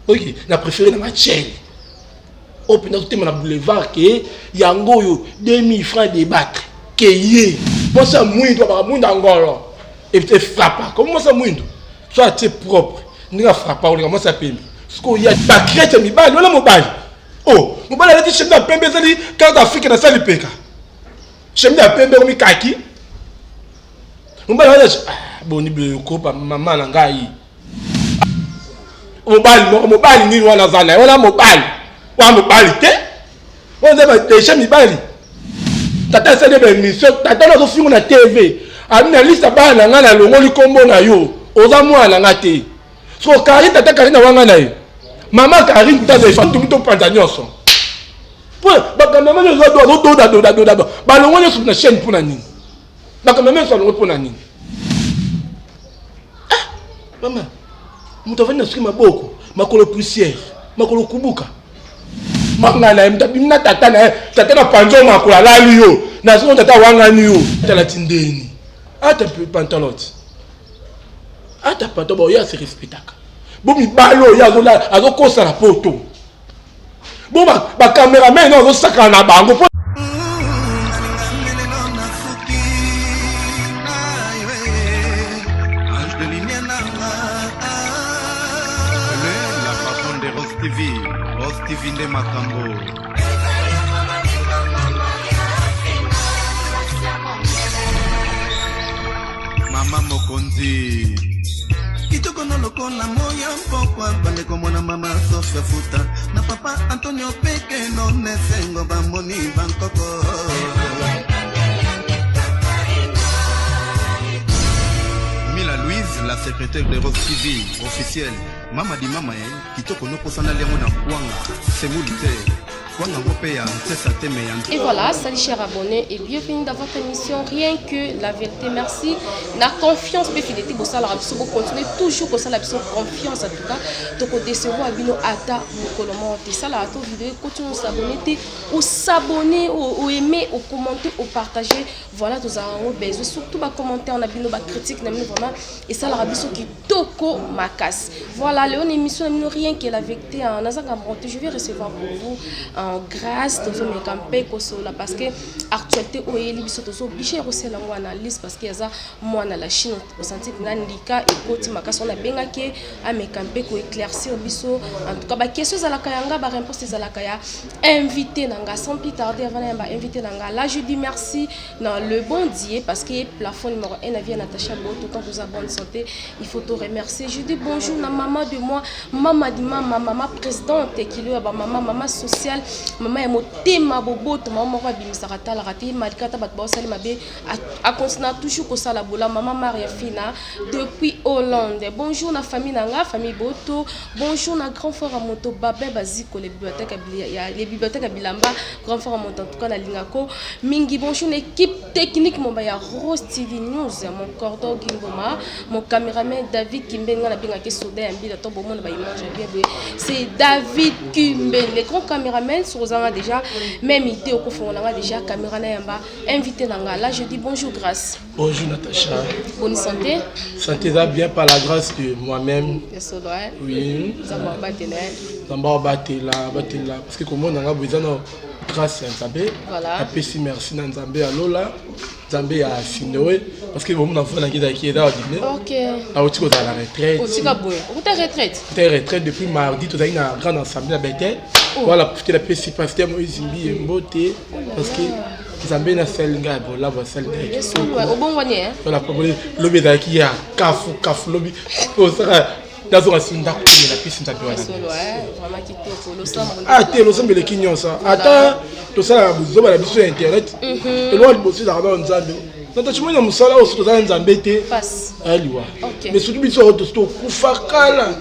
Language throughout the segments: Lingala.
Ok, na préféré na ma chaîne. Au pénal tout na boulevard que yango yo 2000 francs de battre. Que yé. Moi ça mouindo ba mouindo angolo. Et te frappe. Comment ça mouindo? Soit tu es propre. N'ga frappe pas, moi ça paye. Ce qu'il y a pas crête mi ba, non la mobile. Oh, mobile a dit chez na pembe zali carte d'Afrique na sali peka. Chez na pembe mi kaki. Mobile a dit boni be ko pa maman na ngai. Mobile ni wana zana. Wala mobile. Wa mobile te. On va te chez mi bali. Tata c'est des émissions, tata na zo film na TV. Ami na liste ba na nga na longoli kombo na yo. Oza mwana nga te. So Karine tata Karine na wanga na yo. Maman Karine ta ze fantu mito panta nyonso. Po ba kamema nyo zo do. Ba longo nyo na chaîne pour na nini. Ba kamema so longo pour na nini. Ah, maman. Muto vana siki maboko, makolo poussière, makolo kubuka. Manga na mtabimna tata na panzo makola lali yo. Na so tata wanga ni yo. Tala tindeni. Ata pantalot. Ata patoba ya se respectaka. Bomi balo ya zola azokosa la poto. Boma ba cameraman no zo saka na bango. La patronne de Rose TV de Makambo. Mama Mokonzi Kitoko no loko na moya mpokwa bande komona mama Sofia Futa na papa Antonio Peke no nesengo bamoni bankoko Mila Louise, la secrétaire de Rose TV officielle. Mama di mama Kitoko no posana lengo na kwanga semulite. Et voilà, salut chers abonnés et bienvenue dans votre émission Rien que la vérité. Merci. La confiance, mais fidélité, vous continuez toujours comme ça, la confiance en tout cas. Donc, on décevra à Bino Ata, Mokolomo, ça la vidéo, continuez à s'abonner, ou s'abonner, ou aimer, ou commenter, ou partager. Voilà, nous avons besoin. Surtout, bah, commenter, on a Bino, bah, critique, vraiment. Et ça, la rabisso qui toko ma casse. Voilà, l'émission émission, Rien que la vérité. Je vais recevoir pour vous. Grâce de mes campagnes parce que actualité au biso tozo biche rosela ngo analyse parce que yaza mwana la Chine au senti ngandika et koti makaso na benga ke a mes campagnes ko éclaircir biso en tout cas ba question za la kayanga ba réponse za la kaya invité nanga sans plus tarder avant ba invité nanga là je dis merci dans le bon Dieu parce que plafond numéro 1 a vient Natacha Boto quand vous avez bonne santé il faut te remercier je dis bonjour na maman de moi maman di maman présidente qui lui ba maman sociale maman est motema boboto maman va bimisaka tala raté malika ta bat ba sali mabe a continuer toujours ko sala bola maman Maria Fina depuis Hollande. Bonjour na famille nanga famille Boto, bonjour na grand frère à moto Babé Baziko les bibliothèques à Bilamba grand frère à moto en tout cas na Lingako mingi bonjour l'équipe technique mon baya Rose TV News mon cordon Gimboma mon caméraman David Kimbenga na binga ke soda ya mbila to bomona ba image bien c'est David Kimben les grands caméramans sur déjà même idée au fond on a déjà caméra na yamba invité nanga là je dis bonjour grâce bonjour Natacha bonne santé santé va bien par la grâce de moi-même oui Zamba batela parce que comment on a besoin de grâce à Nzambe voilà apesi merci na Nzambe alola Nzambe a finoé parce que bon enfant na qui est dans dîner OK a otiko dans la retraite otika boy ou ta retraite depuis mardi tout une grande assemblée à Bethel voilà parce que la pesi pasteur Moïse Mbi mbote parce que Nzambe na selinga bola ba selinga au bon wanye hein voilà pour lobi da qui a kafu lobi pour ça dazo asinda ko la pesi Nzambe wana vraiment qui toko lo sambo ah te lo sambo le kinyo ça ata to ça buzo ba la biso internet et loin de bosser dans Nzambe Nata chimanya musala osu to za Nzambe te aliwa mais surtout biso to kufakala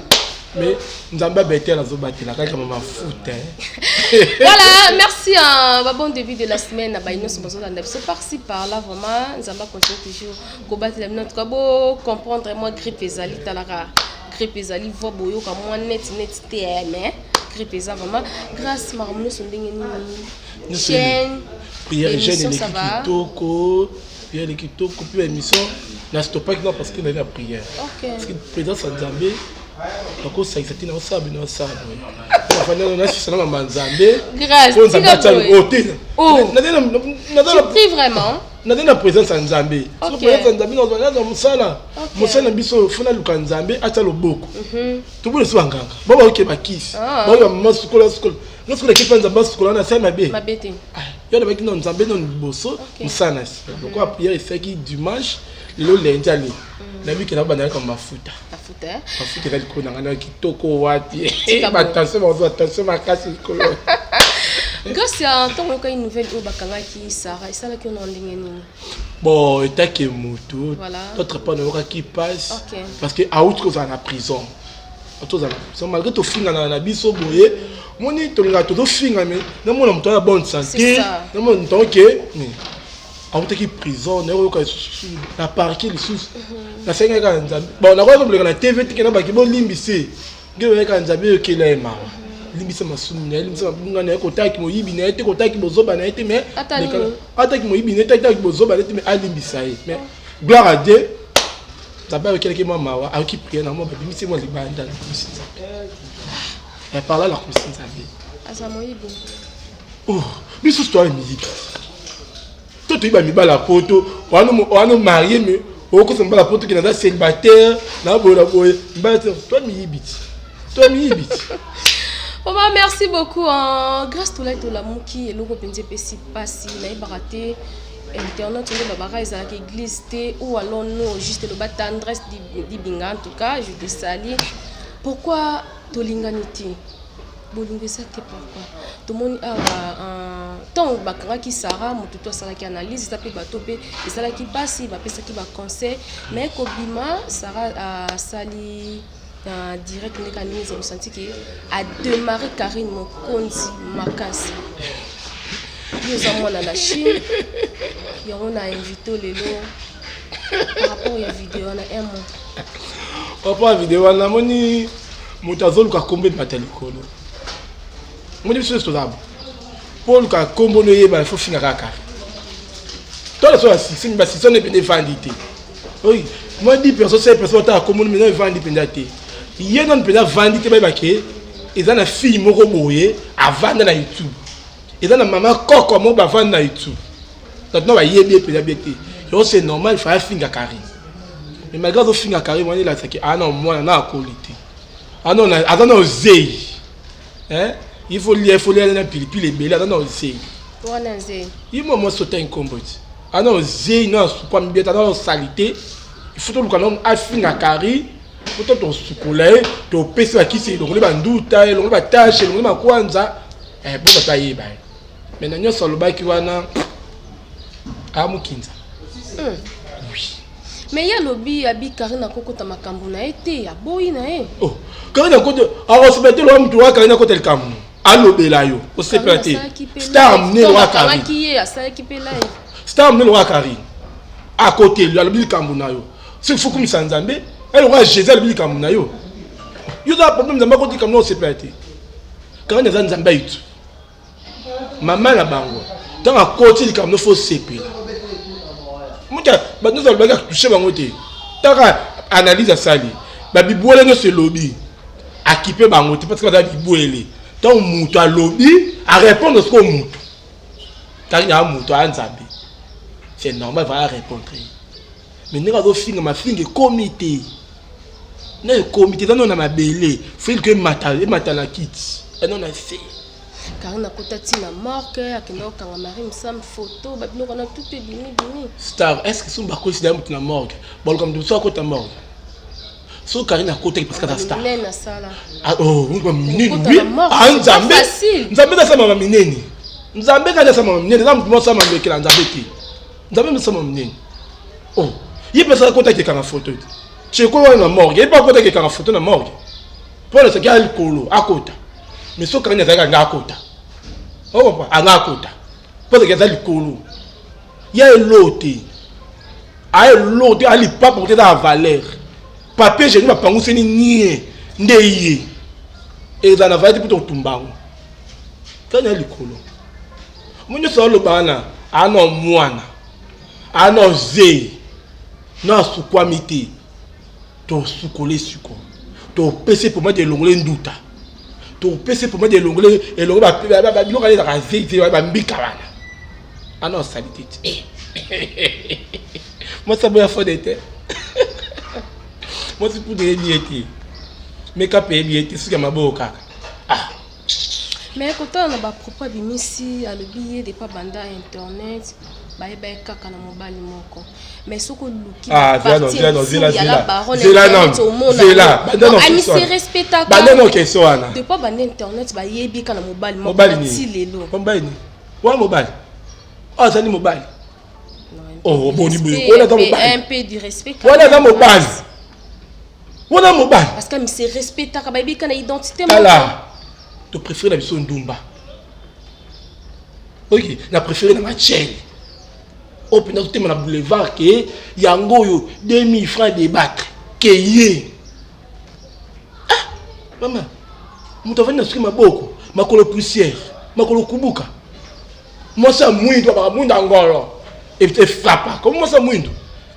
mais Nzamba Bethel azobatela kaka mama foot voilà merci à bon début de la semaine à Baïno sur besoin d'andep c'est par-ci par-là vraiment Nzamba continue toujours combattre les notre beau comprendre moi grippe ezali talara grippe ezali voix boyo comme moi net mais grippe ezali vraiment grâce marmouno sondenge ni chaîne prière jeune kitoko prière kitoko puis émission na stopper parce que la prière parce que président Nzambe Donc ça existe dans ça bien ça. On a si ça m'a nzambe. Grâce. On ça battre au thé. Oh. Tu pries vraiment? Na présence en Nzambe. So présence en Nzambe dans musala. Musala biso funa luka Nzambe ata loboko. To bole so nganga. Baba oke bakisi. Baba mama sukola sukola. Lorsque l'équipe Nzambe sukola na sa mabe. Mabete. Yo na baki no Nzambe no boso musana. Donc la prière est fait qui dimanche le lundi ali. Na bi kena bana comme mafuta. Mafuta. Mafuta kali ko na kitoko wati. Attention makasi kolo. Grâce à ton une nouvelle au Bakanga qui Sarah, et ça là qui on en ligne. Bon, et t'as que moto. Voilà. D'autres pas de qui passe. Ok. Parce que à autre en la prison. Malgré tout fin dans la biso boye, mon ni to nga to fin mais na mon on la bonne santé. Na mon temps que à autre qui prison, na ko na parquer les sous. Na senga ka nzambe. Bon, na ko le na TV tikena ba ki bo limbisi. Ngebe ka nzambe ke la ma. Limbisa masumi na limbisa bunga na kotaki moyibi na ete kotaki bozoba na ete mais ataki moyibi na ete bozoba na ete mais alimbisa ye mais gloire à Dieu d'abord quelqu'un mama wa a qui prier na mo ba bimisi mo libanda kusinza et par là la kusinza bi asa moyibi oh biso histoire musique toto iba mi bala poto wano marié mais oko se mbala poto qui na célibataire na bola boye mbala toi mi yibiti Maman, merci beaucoup. Grâce à la mouki et l'eau penzi pesi passi na ibaraté internet de babara ezalaki église té ou alors nous juste le bat tendresse di binga en tout cas je te salue. Pourquoi tolinganiti? Bolingisa te pourquoi? Tout le monde a tant bakanga ki Sarah mutu to sala ki analyse ça peut bato pe sala ki passi ba pesa ki ba conseil mais kobima Sarah a sali direct les canaux ont senti que a démarré Karine Mokonzi Makasi. Nous sommes dans la Chine. Et on a invité les lots par rapport à la vidéo on a un mois. Par rapport à la vidéo on a moni mutazol ka kombe matalikolo. Moni biso to zabo. Paul ka kombo no yeba faut finir kaka. Toi la so assisine ba si son ne peut vendité. Oui, moi 10 personnes 5 personnes ta kombo no me vendre pendate. Il y a une vendre te baké et ça na fille moko boye a vendre na YouTube et ça na maman koko mo ba vendre na YouTube donc non ba yebie pe biété yo c'est normal il faut finga Karine mais malgré ça finga Karine on est là c'est que ah non moi na qualité ah non zé hein il faut lire na pili les belé ah non zé on zé il moi sauter un combo ah non zé non pas bien dans salité il faut tout le canon a finga Karine peut-être ton succoulé, ton PC qui c'est donc les bandouta, les bataches, les makwanza, bon ça y est ben. Maintenant nous sommes le bac qui va na amukinza. Oui. Mais il y a lobby abi Karina Koko ta makambo na été ya boy na e. Oh, Karina Koko a respecté le homme toi Karina Koko tel kam. Allo belayo, au CPT. Star amené le Karina. Qui est à ça qui peut là. Star amené le Karina. À côté lui allo bil kamuna yo. C'est fou comme ça Nzambe. Elle aura Jésus le kamuna yo. Yo da problème Nzambe ko di kamuna au CPT. Quand les Nzambe yitu. Maman la bango. Dans à côté le kamuna faut CP. Muta ba nous allons toucher bango te. Taka analyse sali. Ba bibola no se lobby. Équiper bango te parce que da biboele. Donc mutu a lobby à répondre ce qu'on mutu. Quand il y a mutu a Nzambe. C'est normal va répondre. Mais nous avons fini ma fille comité. Le comité dans on a ma belé, fait que matala kit. Et on a fait. Car on a contacté la marque, à qui nous quand Marie me semble photo, bah nous on a tout bini. Star, est-ce que son barco c'est dans la morgue? Bon comme tu sois côté morgue. So Karine a côté parce que ta star. Ah oh, on va minine. Ah Nzambe. Nzambe na sama minene. Nzambe kana sama minene, nzambe sama mbekela Nzambe ti. Nzambe sama minene. Oh, il peut se contacter quand la photo. Tu quoi na morgue, il pas contacter quand la photo na morgue. Pour le gars le colo à côté. Mais so Karine za nga côté. Oh papa, à côté. Pour le gars le colo. Il y a l'autre. Ah l'autre, ali pas porter dans la valeur. Papier je ne pas pangu seni nie ndeye. Et dans la valeur pour ton tumbango. Quand il y a le colo. Mon yo so le bana, ana mwana. Ana zé. Non, sous quoi mité, ton sous collé sucre, to PC pour moi de l'onglet nduta to PC pour moi de l'onglet et l'onglet ba biloko aller dans zéité ba mbika bana ah non salité moi ça boya fo d'été moi c'est pour des billets mais ka payer billet c'est que ma boka ah mais quand on a ba propos bimisi à le billet de pas banda internet ba kaka na mobali moko mais soko luki ah zela ami se respecta banda no question ana de pas banda internet ba yebi kana mobali moko ti lelo mobali ni wa mobali ah ça ni mobali oh bon ni on a un peu de respect voilà dans mobali voilà mobali parce que mi se respecta ka ba yebi kana identité moko tu préfères la biso ndumba ok na préféré na machel au pena tout na boulevard que yango yo 2000 francs de battre que yé ah maman muto vana suki maboko makolo poussière makolo kubuka moi ça mouindo ba munda ngolo et te frappe comme moi ça mouindo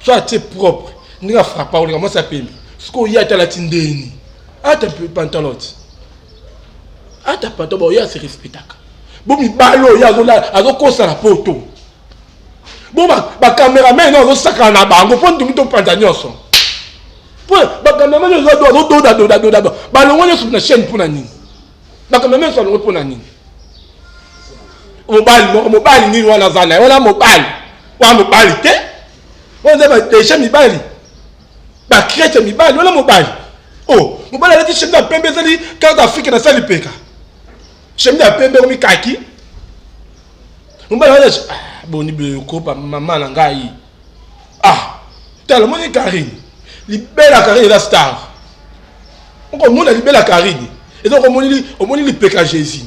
soit c'est propre ni ga frappe on moi ça pembe ce qu'on y a la tindeni ata pantalon ata pantalon ya se respectaka bon mi balo ya zola azokosa la poto bon ba cameraman non saka na bango pon tu to panda nyoso po ba cameraman zo do ba lo wona sur na chaîne pour nani ba cameraman so lo pour nani mobile ni wana zana wala mobile te wona ba te mi bali ba crête mi bali wala mobile oh mobile la ti chaîne da pembe zali carte d'Afrique na sali peka chaîne da pembe mi kaki mobile wala boni beko pa maman na ngai ah tellement ni Karine libela Karine la star on mona libela Karine et donc on moni li peka Jésus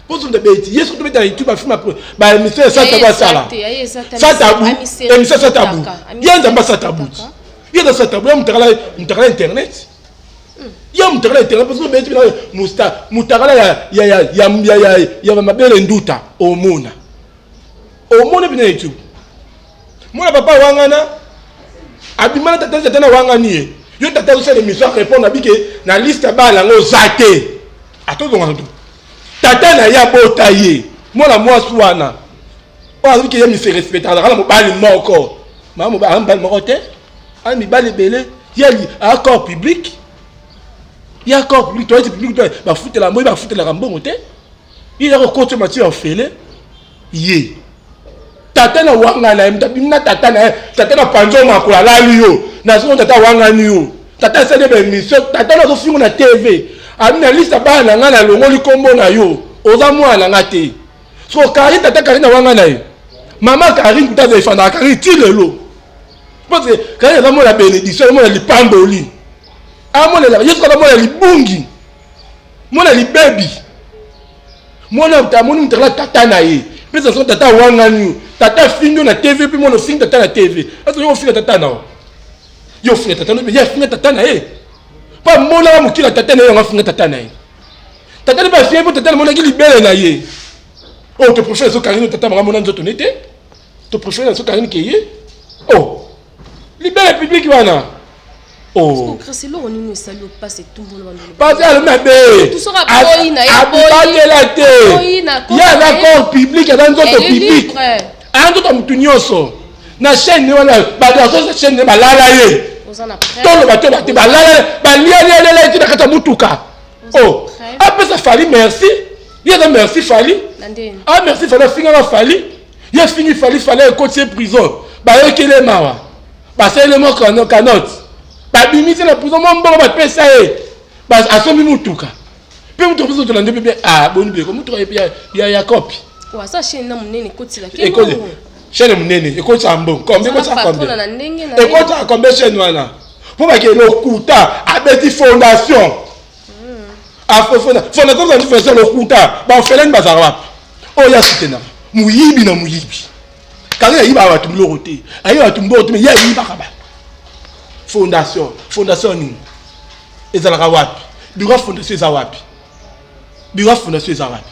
pour son débêti yesu to beta YouTube ba film après ba monsieur ça ta sala ça tabou et monsieur ça tabou bien dans ça tabou bien dans ça tabou mutala internet ya mutala internet parce que beti mutala ya mabele nduta omona omona bina YouTube mona papa wangana abimana tata wangani yo tata usele mission répondre abike na liste ba la ngo zate atozonga ndo tata na ya botaye mona mwasi wana o aziki ya mi se respecter la mobali moko ma mobali moko te ami bali belé yali a corps public ya corps public toi public toi ba foutre la moi ba foutre la rambongo te il a recoté Mathieu en fele yé tata na wanga na mtabina tata na panzo makola lali yo na so tata wanga ni yo tata sele be mission tata na zo fingo na TV amina lista ba na ngana longoli kombo na yo oza mwana ngate so kari tata kari na wanga na yo mama kari kutaza ifanda kari tilelo parce que kari na mona bénédiction mona lipamboli amona la yesu ka mona libungi mona libebi mona tamoni mutala tata na ye pesa so tata wanga ni tata fingo na TV puis mona fingo tata na TV aso yo fingo tata na yo fingo tata no ya fingo tata na ye pas mona mukila tata na yo fingo tata na ye tata ne ba fingo tata na mona ki libele na ye oh te préfère so karino tata mona nzoto nete te préfère so karino ke ye oh libele public wana oh c'est là on nous salue pas c'est tout bon pas le même tout sera boyina ya boyina ya d'accord public dans notre public ando to mutunyoso na chaîne wana ba dans chaîne ba lala ye tolo ba to ba lala ba lia ti na kata mutuka oh après ça fali merci ya da merci fali ah merci fali finga fali ya fingi fali côté prison ba yekele mawa ba c'est le mot canotte ba bimisi na prison mo mbongo ba pesa e ba asomi mutuka pe mutuka biso to na ndebe ah boni be ko mutuka ya copy wa ça chaîne na munene kotila ke chaîne munene ekoti ambo combien ko ça combien ekoti a combien chaîne wana pour ba ke lokuta abeti fondation fondation za fondation lokuta ba feleni bazara wapi o ya sitena muyibi na muyibi kanga yiba watu mlorote ayi watu mbote me ya yiba kaba fondation ni ezalaka wapi bureau fondation eza wapi bureau fondation eza wapi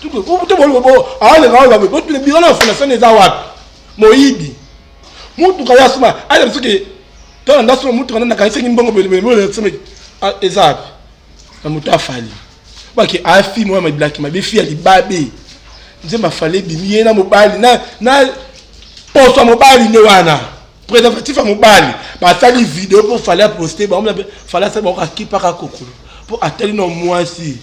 tuko to bo ale ngawa bo bureau fondation eza wapi moyibi mutu kaya suma ale msuki Toi, on a son mouton, on a quand même bon exact. La mouton a fallu. Parce que a fille moi ma black ma fille ali babé. Nze ma fallait bimier na mobile na poste mobile ne wana. Préservatif à mobile. Ba sali vidéo pour fallait poster, ba on fallait ça ba ki para kokolo. Pour atteindre non moi si.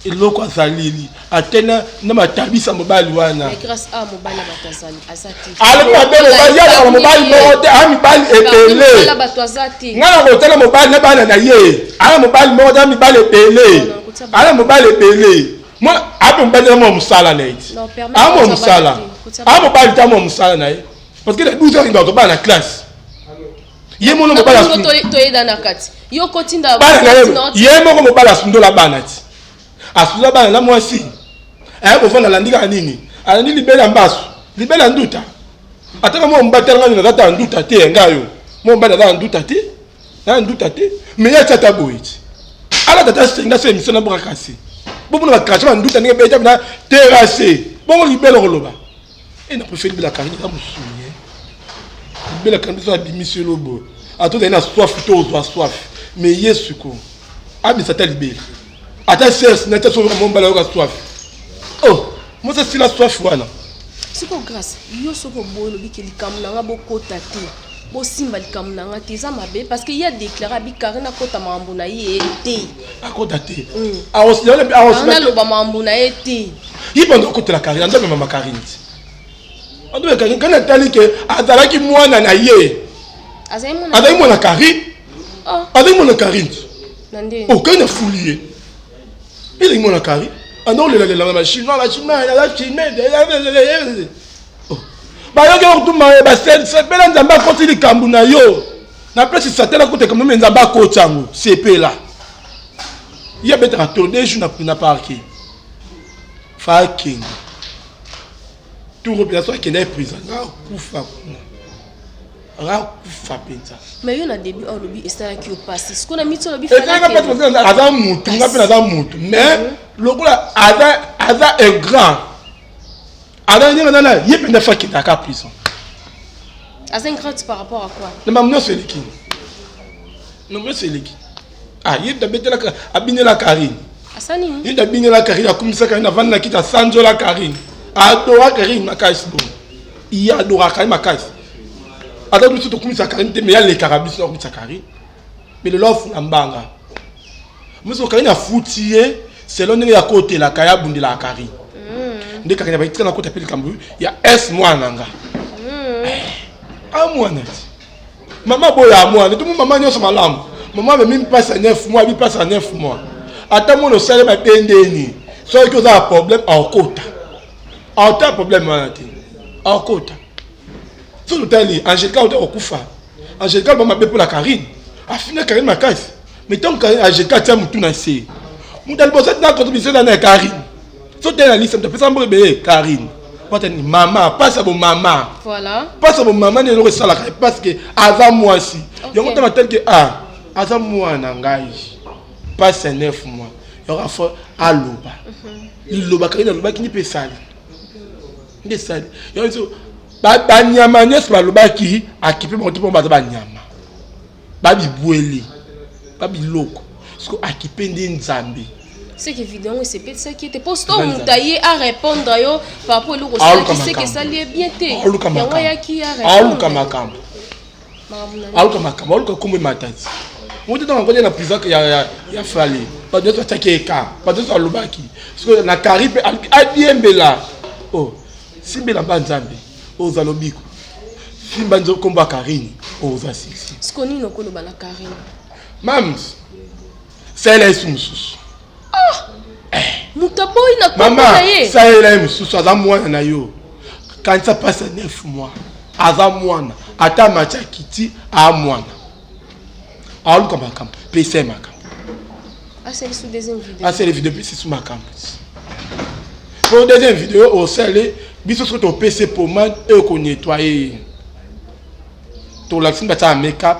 Et loko azalili atena na matabisa mobile wana. Mais grâce à mobile batazali azati. Alors ma belle mobile ya mobile mo a mobile epele. La batazati. Ngana ko tela mobile na bana na ye. Ala mobile mo da mobile epele. Ala mobile epele. Moi a mobile mo musala na it. A mo musala. A mobile ta mo musala na ye. Parce que les 12 heures il doit pas na classe. Ye mo no mobile asu. To yeda na kati. Yo kotinda ba. Ye mo ko mobile asu ndo la bana ti. Asuza bana la mwasi. Ko fona landika nini? Alandi libela mbasu. Libela nduta. Ataka mo mbatela ngani na tata nduta te ngayo. Mo mbala za nduta te. Na nduta te. Mais ya tata boiti. Ala tata senga se mission na brakasi. Bobo na kacha nduta ninga beta na terrasse. Bongo libela koloba. Et na préféré libela kanini ka musuye. Libela kanini so abimisio lobo. Ato na soif to soif. Mais yesuko. Abi sa ta libela. Attends, c'est n'était pas mon balai au soif. Oh, moi c'est la soif voilà. C'est quoi grâce? Yo soko bolo bi keli kamnanga boko tate. Bo simba li kamnanga teza mabe parce que y a déclaré bi karina kota mambo na yete. A kota te. A aussi a aussi. On a le ba mambo na yete. Il pendant kota la karine, ndo mama karine. On doit karine quand elle que azala ki mwana na ye. Azai mwana karine. Oh. Azai mwana karine. Nande. Oh, quand il a fouillé. Il est mon carré. Ah non, la machine, la Chine. Oh. Bah, il y a tout le monde, c'est bel Nzamba côté de Kambuna yo. Na place ça tellement côté comme Nzamba côté ngo, CP là. Il y a peut-être attendé, je n'ai pas parqué. Fucking. Tout représentant qui est prison, là kufa. Mais il y a des début au lobby et ça qui est passé. Ce qu'on a mis sur le lobby. Mais le gars Ada est grand. Ada il y a une fois qui est à la prison. Ada est grand par rapport à quoi? Non c'est qui? Non c'est qui? Ah il y a d'habiter la abiner la Karine. Asani. Il y a d'abiner la Karine comme ça quand il a vendu la quitte à Sanjo la Karine. Adora Karine ma caisse bon. Il y a adora Karine ma caisse. Alors nous sommes comme ça Karine mais il y a les carabis non comme ça Karine. Mais le love la mbanga. Moi ce Karine a foutié selon les à côté la kaya bundi la Karine. Ndé Karine va être dans côté appelé Kambu, il y a S moi nanga. Ah moi net. Maman boya moi, tout mon maman nyos malam. Maman même passe à 9 mois, il passe à 9 mois. Attends mon salaire ma pendeni. Soit que ça a problème en quota. En temps problème en quota. Tout le temps, Angélica au Koufa. Angélica va m'appeler pour la Karine. A fini Karine ma caisse. Mais tant que Angélica tient mon tout nassé. Mon dans le boss dans contribution dans la Karine. Tout est la liste de personnes bébé Karine. Maman, passe à mon maman. Voilà. Passe à mon maman ne le ça la parce que avant moi si. Il y a un tel que avant moi nangai. Passe 9 mois. Il y aura fait à l'oba. Il l'oba Karine l'oba qui n'y peut sali. N'est sali. Il y a ba nyama nyes ba lobaki akipe mo tipo ba nyama ba bibweli ba biloko siko akipe ndi nzambe c'est évident c'est peut-être ça qui était poste on taillé à répondre yo par rapport au ça qui sait que ça lui est bien té yango ya ki a répondre aluka makamba kumbe matati mutu dans ngoja na prison ya fali pas de attaquer ka pas de lobaki siko na Caribe adiembela oh simbela banzambe aux alobiko simba nzo komba Karine aux assisi skoni no kolo bala Karine mams c'est les sumsus mutaboy na maman c'est les sumsus za mwana na yo quand ça passe 9 mois aza mwana ata macha kiti a mwana alu kama kam PC makam c'est sous deuxième vidéo c'est les vidéos PC sous makam pour deuxième vidéo au sel biso sur ton PC pour man et qu'on nettoyer ton laxin bata make-up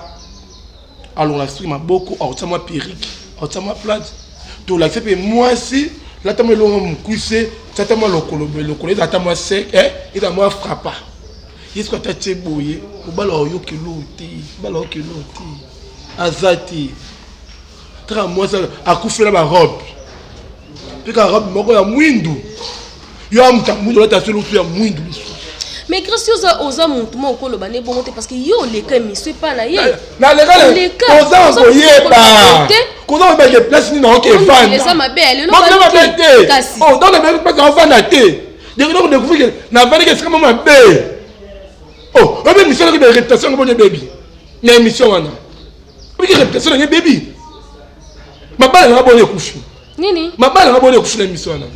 alors la stream beaucoup autant moi perruque autant moi plate ton laxin pe moi si là t'as moi le coucher ça t'a moi le colo ça t'a moi sec et il a moi frappa Qu'est-ce que tu as fait boyer? Au ballon yo kiloti, ballon kiloti. Azati. Tra moi ça a couvert ma robe. Puis la robe moko ya mwindu. Yo am ta mwindu la ta solo ya mwindu. Mais grâce aux hommes tout monde ko lo bané bon parce que yo les cas mi soit pas na yé. Na les cas. Oza boyer ba. Koza ba ke place ni na OK fan. Les hommes belle, non ba bête. Oh, dans le même pas enfant na té. Donc on découvre que na va que c'est comme ma belle. Oh, on même mission de réputation comme baby. Na émission wana. Oui, réputation na baby. Ma balle na bonne couche. Nini? Ma balle na bonne couche na émission wana.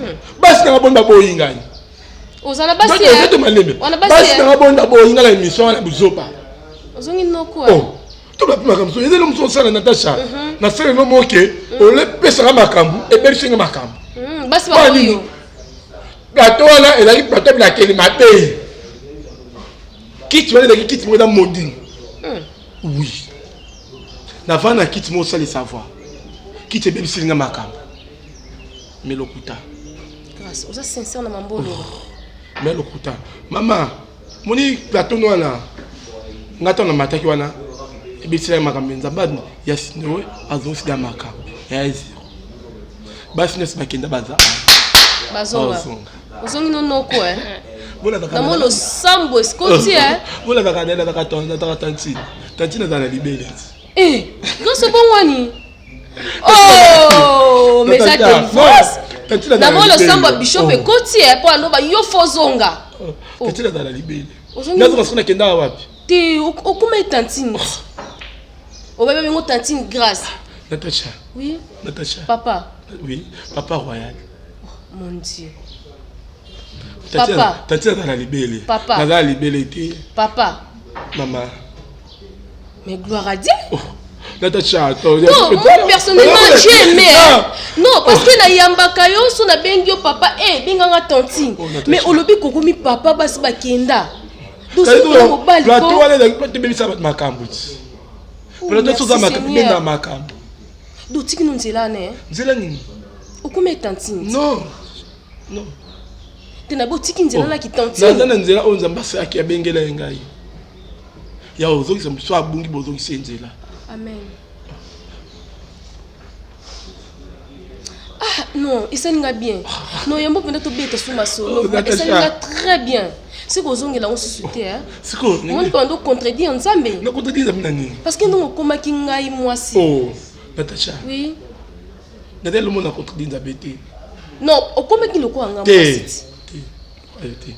Basi na bonne boyinga. Ozala basi. On a basi na bonne boyinga na émission wana buzopa. Ozongi noko. Oh. Tout le monde comme ça. Il y a l'homme sur ça Natacha. Na sala no moke, on le pesa na makambu et belle chinga makambu. Basi ba yo. Plateau là, elle a plateau la kele maté. Quitte moi de quitte moi dans modine. Oui. Na vana quitte moi ça le savoir. Quitte belle chinga makambu. Mais lokuta. Grâce, oza sincère na mambolo. Mais lokuta. Maman, moni plateau no là. Ngata na mataki wana. Ebisela makambo nzambani ya sinowe azonsi da makambo ya zero basi nesi bakenda baza bazonga ozongi noko na molo sambo skoti bola bakadela bakatonda tanti na zana libele goso bongwani oh mais ça défonce na molo sambo bishop ekoti po aloba yo fozonga tanti na zana libele nazo kasona kenda wapi te okuma tantine. On va même tantine grâce. Natacha. Oui. Natacha. Papa. Oui. Papa royal. Oh, mon Dieu. Papa. Tantine dans la libellé. Papa. Dans la libellé. Papa. Maman. Mais gloire à Dieu. Oh. Natacha. Non, moi personnellement j'ai aimé. Non, parce que na yambaka yo so na bengyo papa benganga tantine. Mais olobi kokomi papa basi bakenda. Donc c'est au bal. Plateau wala na bébé ça makambo. Plateau so za makambo na makambo. Donc tiki nous nzela né. Nzela nini? Okome tantine. Non. Non. Tena bo tiki nzela na ki tantine. Na nzela on nzamba sa ki abengela ngai. Ya ozoki sa mso abungi bozoki senzela. Amen. Ah non, et ça n'ira bien. Non, il y a un peu de bête sur ma solo. Et ça n'ira très bien. C'est que zongi la on se soutient hein. C'est quoi? Moi quand on contredit ensemble. Non contredit ça nani? Parce que nous comme kingai moi si. Oh, Natacha. Oui. Nadel le monde a contredit ça bête. Non, au comme qui le quoi ngam moi si. Té.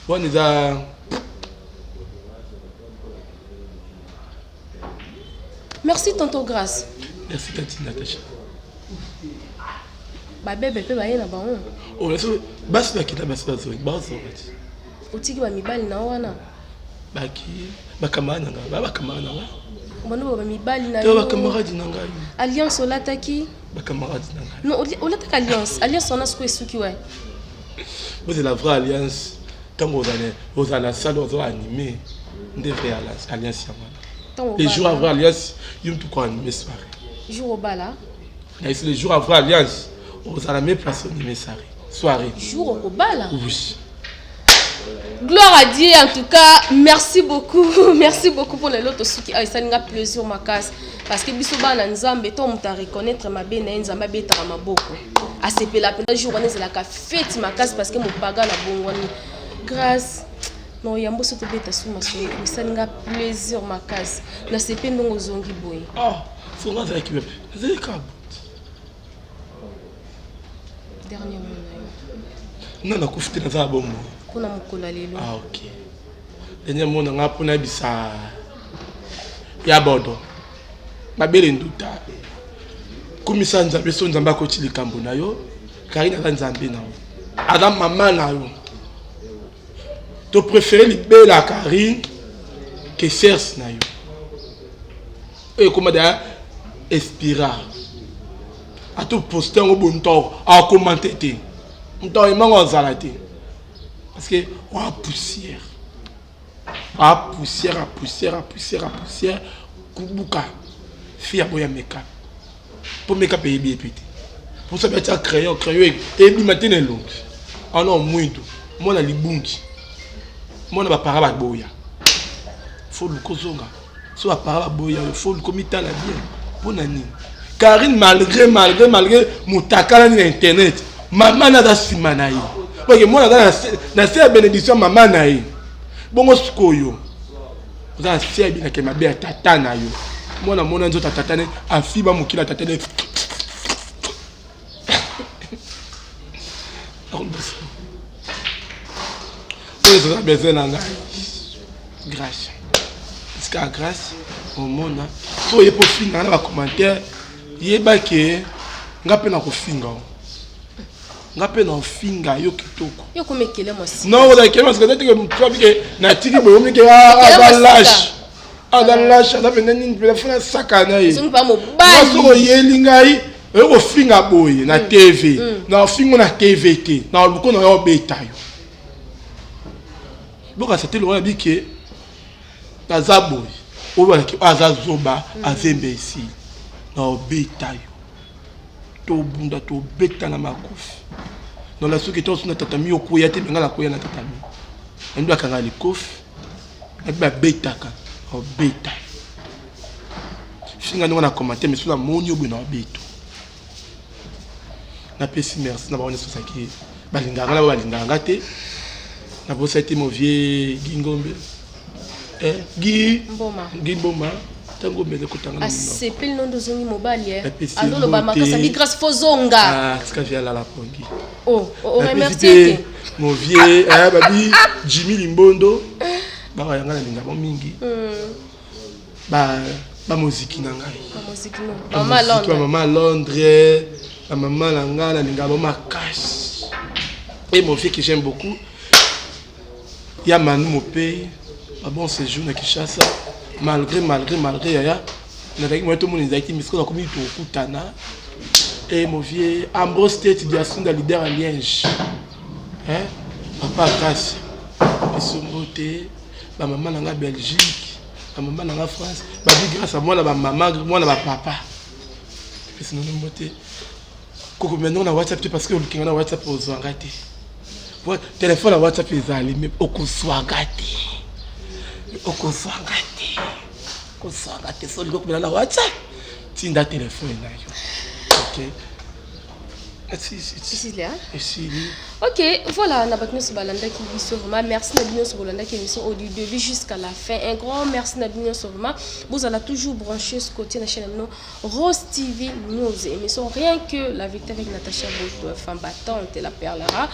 On est à Merci tonton Grâce. Merci Tati Natacha. Ba bébé pe ba yena ba on. Oh, laisse basi ba kita basi bazo. Bazo. Otiki ba mibali na wana. Baki ba kamana nga, ba kamana nga. Bono ba mibali na yo. Ba camarade na nga. Alliance olataki. Ba camarade na nga. Non, olataka alliance. Alliance on a squé suki ouais. Vous êtes la vraie alliance. Tant vous allez la salle vous animer. Des vraies alliances. Les jours avant alliance, ils ont tout quoi animer soirée. Jour au bala. Les jours avant alliance. Vous allez même place au soirée. Jour au bal. Oui. Gloire à Dieu en tout cas. Merci beaucoup. Merci beaucoup pour les lots qui a ça n'a plaisir ma casse parce que bisoba na nzambe to muta reconnaître ma bena nzamba betara maboko. A ce pe la jour on est la ka fête ma casse parce que mon baga na bongwani. Grâce non yambo soto beta suma so ça n'a plaisir ma casse. Na ce pe ndongo zongi boy. Ah, faut nga za kibepe. C'est ka dernier mot. Non, na kufite na za bombo. Kuna mukola lelo. Ah OK. Dernier mot nga pona bisa ya bodo. Babele nduta. Kumisa nzambe so nzamba ko chili kambo na yo. Karina za nzambe na yo. Adam mama na yo. To préférer libela Karine que Serge na yo. Et comment dire Espira. A tout poster au bon temps, à commenter. On t'a aimé zalati. Parce que on a poussière. A poussière. Kubuka. Fia boya make-up. Pour make-up et bien pété. Pour ça mettre crayon et bi matin long. Ah non, muito. Moi na libungi. Mona ba para ba boya. Faut le kozonga. So ba para ba boya, faut le komita la bien. Pona nini? Karine malgré mutakala ni internet. Maman na da simana yi. Parce que moi na c'est bénédiction maman na yi. Bongo sikoyo. Vous avez fait bien que ma belle tata na yo. Moi na mona nzo tata ne afiba mukila tata ne. Vous avez besoin d'anga. Grâce. Parce que grâce au monde, so y pour finir dans les commentaires, yeba ke ngape na ko finga. Ngape na finga yo kitoko. Yo komekele moi si. Non, vous avez que parce que peut-être que toi que na tiki boyo mi ke dans lâche. Dans lâche, na venir ni pe fa sakana yi. Zo pas mo bali. So yelinga yi, e ko finga boye na TV. Na finga na TVT. Na luko na yo beta yo. Donc c'était le dit que Tazaboy, ou bien que Azazoba, Azembe ici, na beta yo. To bunda to beta na makofi. Dans la souki to na tatami yo koya te benga la koya na tatami. Ndo akanga li kofi. Na ba beta ka, o beta. Finga no na commenter mais sur la moni obo na beto. Na pesi merci na ba wona sosa ki balinganga na balinganga te. Na bossa été mon vieux Gingombe. Guy Mboma. Tango mele kutanga. Asepel non de zongi mobali ando lo ba makasa bi grâce fozonga. Ah, c'est quand vient là la pongi. Oh, remercier mon vieux babi Jimmy Limbondo. Ba wa yanga na linga ba mingi. Ba musique na ngai. Ba musique no. Maman Londres, la maman langa na linga ba makash. Et mon vieux que j'aime beaucoup. Il y a Manu Mopé, un bon séjour à Kinshasa, malgré yaya, avec moi tout le monde est actif, mais ce qu'on a commis tout au Kutana, et mon vieux Ambrose State étudiation de leader à Liège, hein, papa grâce, et son beauté, ma maman dans la Belgique, ma maman dans la France, bah grâce à moi là, ma maman, moi là, ma papa, et c'est notre beauté. Quand maintenant on a WhatsApp parce que on a WhatsApp aux engagés. Téléphone à WhatsApp est allumé au Koswagati. Au Koswagati. Koswagati, c'est le gars qui a WhatsApp. Tu as téléphone là. Ok. Ici là. Ici. Ok, voilà, on a battu sur Balanda qui vit sur moi. Merci Nabino sur Balanda qui est au début jusqu'à la fin. Un grand merci Nabino sur moi. Vous allez toujours brancher ce côté de la chaîne Rose TV News. Émission rien que la vérité avec Natacha Boto, femme battante et la perlara.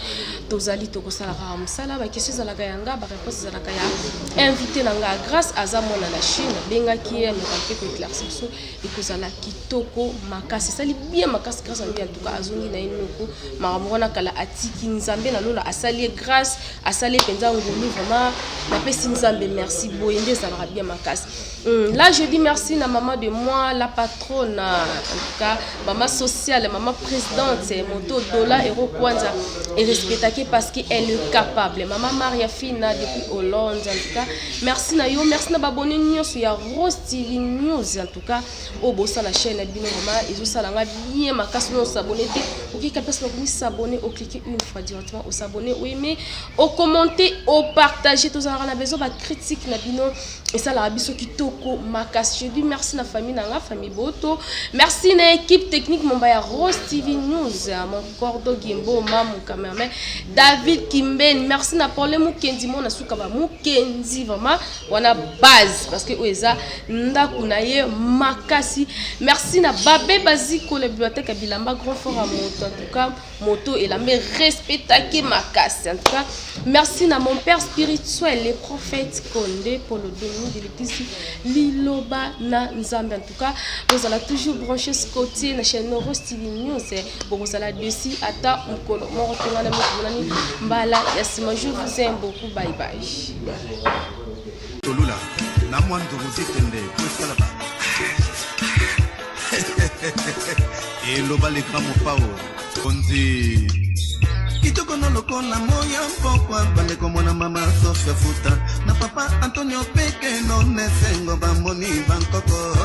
Tozali Tokosalara Msala, ma question à la Gayanga, ma réponse à la Gaya. Invité Nanga grâce à Zamon à la Chine. Benga qui est le campé pour éclaircir sur et Kozala Kitoko Makasi. Ça lit bien Makasi grâce à lui en tout cas. Azoni na inoko. Maramona Kala Atiki. Nzambe na lola asali grâce asali penza ngolu vraiment na pesi Nzambe merci boyende ça va bien makasi. Là je dis merci na maman de moi la patronne en tout cas maman sociale maman présidente c'est Moto Dola Hero Kwanza et respectée parce qu'elle est capable maman Maria Fina depuis Hollande en tout cas merci na yo merci na babone nyonso ya Rose TV News en tout cas au bossa la chaîne bino maman ezo sala nga bien makasi no s'abonner te OK capable de s'abonner au cliquer une fois directement au s'abonner oui mais au commenter au partager tous en a besoin de critique na bino et ça la biso kitoko makasi je dis merci na famille na famille Boto merci na équipe technique Mombaya Rose TV News mon cordo Gimbo mon cameraman David Kimben merci na Paul Mukendi mon asuka ba Mukendi vraiment on a base parce que oeza ndaku na ye makasi merci na Babé Baziko la bibliothèque à Bilamba grand fort à Moto en tout cas Moto et la mère respectée makasi en tout cas merci à mon père spirituel les prophètes Condé pour le domaine de l'église Liloba na Nzambe en tout cas vous allez toujours brancher ce côté na chaîne Rose TV News bon vous allez dessus ata mkolo mo retenga na mkolani mbala yasima je vous aime beaucoup bye bye Tolula na mwando rozitende kwesala ba et loba le grand pao Konzi kitoko no lokola moya mpokwa bande komona mama Sofia Futa na papa Antonio Peke no nesengo bamboni bankoko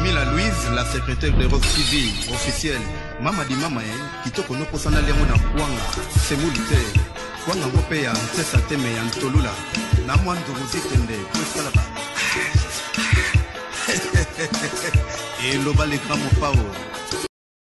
Mila Louise la secrétaire de Rock Civil officiel Mamadi Mamae kitoko no posana liango na kwanga semulite kwanga ngope ya ntesa teme ya ntolula na mwandu muzitende kwesala ba et lo baleka mo pao